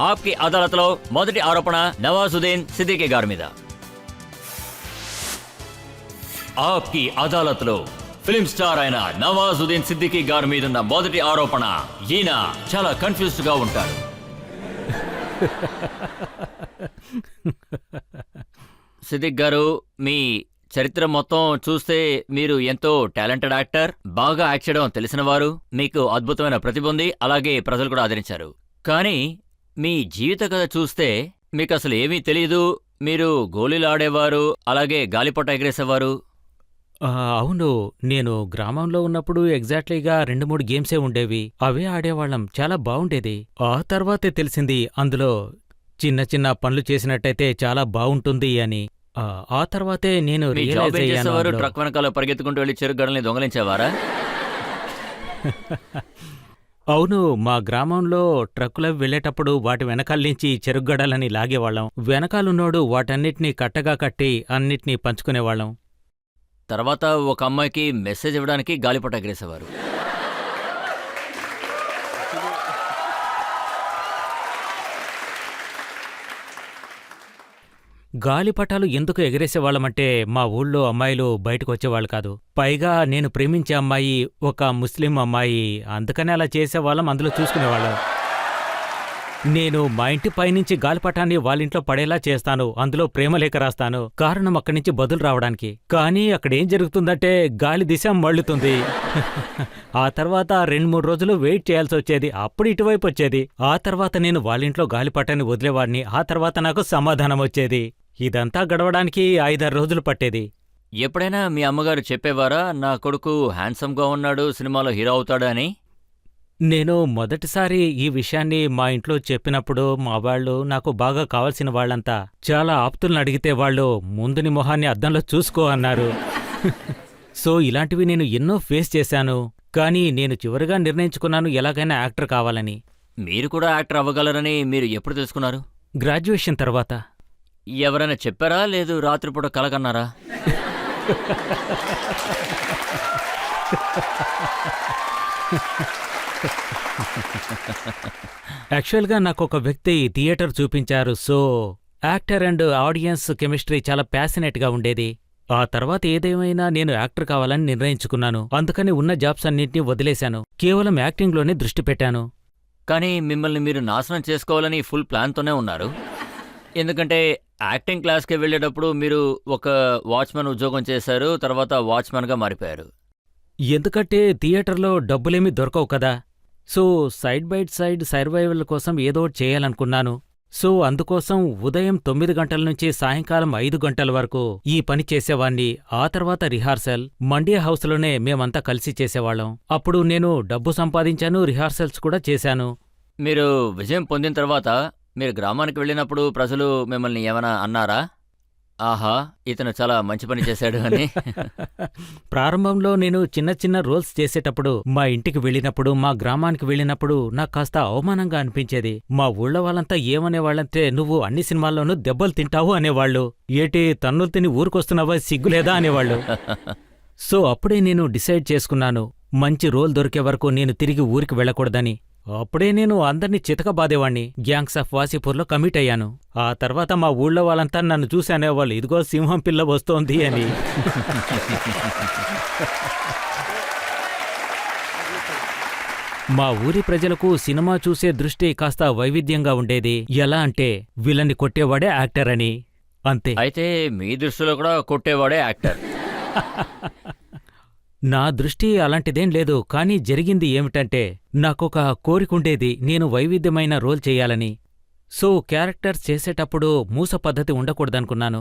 ఆప్కి అదాలత్లో మొదటి ఆరోపణ నవాజుద్దీన్ సిద్దికీ గారి మీద. ఆప్కి అదాలత్లో ఫిల్మ్ స్టార్ అయిన నవాజుద్దీన్ సిద్దికీ గారి మీదున్న మొదటి ఆరోపణ, ఈయన చాలా కన్ఫ్యూజ్డ్ గా ఉంటారు. సిద్దిక్ గారు, మీ చరిత్ర మొత్తం చూస్తే మీరు ఎంతో టాలెంటెడ్ యాక్టర్, బాగా యాక్ట్ చేయడం తెలిసినవారు, మీకు అద్భుతమైన ప్రతిభ ఉంది, అలాగే ప్రజలు కూడా ఆదరించారు. కానీ మీ జీవిత కథ చూస్తే మీకు అసలు ఏమీ తెలీదు. మీరు గోళీలు ఆడేవారు, అలాగే గాలిపట ఎగరేసేవారు. అవును, నేను గ్రామంలో ఉన్నప్పుడు ఎగ్జాక్ట్లీగా 2-3 గేమ్సే ఉండేవి. అవే ఆడేవాళ్ళం, చాలా బావుండేది. ఆ తర్వాతే తెలిసింది అందులో చిన్న చిన్న పనులు చేసినట్టయితే చాలా బావుంటుంది అని. ఆ తర్వాతే నేను మీ జాబ్ రియలైజ్ ఏం అయ్యాను చేసేవారు? అందులో. ట్రక్ వెనకాల పరిగెత్తుకుంటూ వెళ్ళి చెరుకు గడల్ని దొంగలించేవారా? అవును, మా గ్రామంలో ట్రక్కులవి వెళ్ళేటప్పుడు వాటి వెనకాల్నించి చెరుగ్గడలని లాగేవాళ్ళం. వెనకాలున్నోడు వాటన్నిటినీ కట్టగా కట్టి అన్నిటినీ పంచుకునేవాళ్ళం. తర్వాత ఒక అమ్మాయికి మెసేజ్ ఇవ్వడానికి గాలిపట ఎగరేసేవారు. గాలిపటాలు ఎందుకు ఎగరేసేవాళ్ళమంటే మా ఊళ్ళో అమ్మాయిలు బయటకొచ్చేవాళ్ళు కాదు. పైగా నేను ప్రేమించే అమ్మాయి ఒక ముస్లిం అమ్మాయి, అందుకనే అలా చేసేవాళ్ళం, అందులో చూసుకునేవాళ్ళం. నేను మా ఇంటి పైనుంచి గాలిపటాన్ని వాళ్ళింట్లో పడేలా చేస్తాను, అందులో ప్రేమలేఖ రాస్తాను, కారణం అక్కడి నుంచి బదులు రావడానికి. కానీ అక్కడేం జరుగుతుందంటే గాలి దిశ మళ్ళుతుంది. ఆ తర్వాత 2-3 రోజులు వెయిట్ చేయాల్సి వచ్చేది, అప్పుడు ఇటువైపు వచ్చేది. ఆ తర్వాత నేను వాళ్ళింట్లో గాలిపటాన్ని వదిలేవాడిని, ఆ తర్వాత నాకు సమాధానం వచ్చేది. ఇదంతా గడవడానికి 5-6 రోజులు పట్టేది. ఎప్పుడైనా మీ అమ్మగారు చెప్పేవారా, నా కొడుకు హ్యాండ్సమ్గా ఉన్నాడు, సినిమాలో హీరో అవుతాడు అని? నేను మొదటిసారి ఈ విషయాన్ని మా ఇంట్లో చెప్పినప్పుడు మా వాళ్ళు, నాకు బాగా కావలసిన వాళ్ళంతా, చాలా ఆప్తులను అడిగితే వాళ్ళు ముందు నీ మొహాన్ని అద్దంలో చూసుకో అన్నారు. సో ఇలాంటివి నేను ఎన్నో ఫేస్ చేశాను. కానీ నేను చివరిగా నిర్ణయించుకున్నాను ఎలాగైనా యాక్టర్ కావాలని. మీరు కూడా యాక్టర్ అవ్వగలరని మీరు ఎప్పుడు తెలుసుకున్నారు? గ్రాడ్యుయేషన్ తర్వాత. ఎవరైనా చెప్పారా, లేదు రాత్రిపూట కలకన్నారా? యాక్చువల్గా నాకొక వ్యక్తి థియేటర్ చూపించారు. So actor and audience chemistry చాలా ప్యాసినేట్గా ఉండేది. ఆ తర్వాత ఏదేమైనా నేను యాక్టర్ కావాలని నిర్ణయించుకున్నాను. అందుకని ఉన్న జాబ్స్ అన్నింటినీ వదిలేశాను, కేవలం యాక్టింగ్లోనే దృష్టి పెట్టాను. కానీ మిమ్మల్ని మీరు నాశనం చేసుకోవాలని ఫుల్ ప్లాన్తోనే ఉన్నారు. ఎందుకంటే యాక్టింగ్ క్లాస్కి వెళ్ళేటప్పుడు మీరు ఒక వాచ్మెన్ ఉద్యోగం చేశారు, తర్వాత వాచ్మెన్గా మారిపోయారు. ఎందుకంటే థియేటర్లో డబ్బులేమీ దొరకవు కదా. So side by side survival కోసం ఏదో చేయాలనుకున్నాను. సో అందుకోసం ఉదయం 9 గంటల నుంచి సాయంకాలం 5 గంటల వరకు ఈ పని చేసేవాణ్ణి. ఆ తర్వాత రిహార్సల్ మండియా హౌస్లోనే మేమంతా కలిసి చేసేవాళ్ళం. అప్పుడు నేను డబ్బు సంపాదించాను, రిహార్సల్స్ కూడా చేశాను. మీరు విజయం పొందిన తర్వాత మీరు గ్రామానికి వెళ్ళినప్పుడు ప్రజలు మిమ్మల్ని ఏమైనా అన్నారా, ఆహా ఇతను చాలా మంచి పని చేశాడు అని? ప్రారంభంలో నేను చిన్న చిన్న రోల్స్ చేసేటప్పుడు, మా ఇంటికి వెళ్ళినప్పుడు, మా గ్రామానికి వెళ్ళినప్పుడు నాకు కాస్త అవమానంగా అనిపించేది. మా ఊళ్ళో వాళ్ళంతా ఏమనేవాళ్ళంటే, నువ్వు అన్ని సినిమాల్లోనూ దెబ్బలు తింటావు అనేవాళ్ళు. ఏటి తన్నులు తిని ఊరికొస్తున్నావా, సిగ్గులేదా అనేవాళ్ళు. సో అప్పుడే నేను డిసైడ్ చేసుకున్నాను, మంచి రోల్ దొరికే వరకు నేను తిరిగి ఊరికి వెళ్ళకూడదని. అప్పుడే నేను అందర్నీ చితకబాదేవాణ్ణి. గ్యాంగ్స్ ఆఫ్ వాసిపూర్లో కమిట్ అయ్యాను. ఆ తర్వాత మా ఊళ్ళో వాళ్ళంతా నన్ను చూసి అనేవాళ్ళు, ఇదిగో సింహం పిల్ల వస్తోంది అని. మా ఊరి ప్రజలకు సినిమా చూసే దృష్టి కాస్త వైవిధ్యంగా ఉండేది. ఎలా అంటే విలన్ని కొట్టేవాడే యాక్టర్ అని, అంతే. అయితే మీ దృష్టిలో కూడా కొట్టేవాడే యాక్టర్? నా దృష్టి అలాంటిదేం లేదు. కానీ జరిగింది ఏమిటంటే, నాకొక కోరికుండేది, నేను వైవిధ్యమైన రోల్ చెయ్యాలని. సో క్యారెక్టర్స్ చేసేటప్పుడు మూస పద్ధతి ఉండకూడదనుకున్నాను.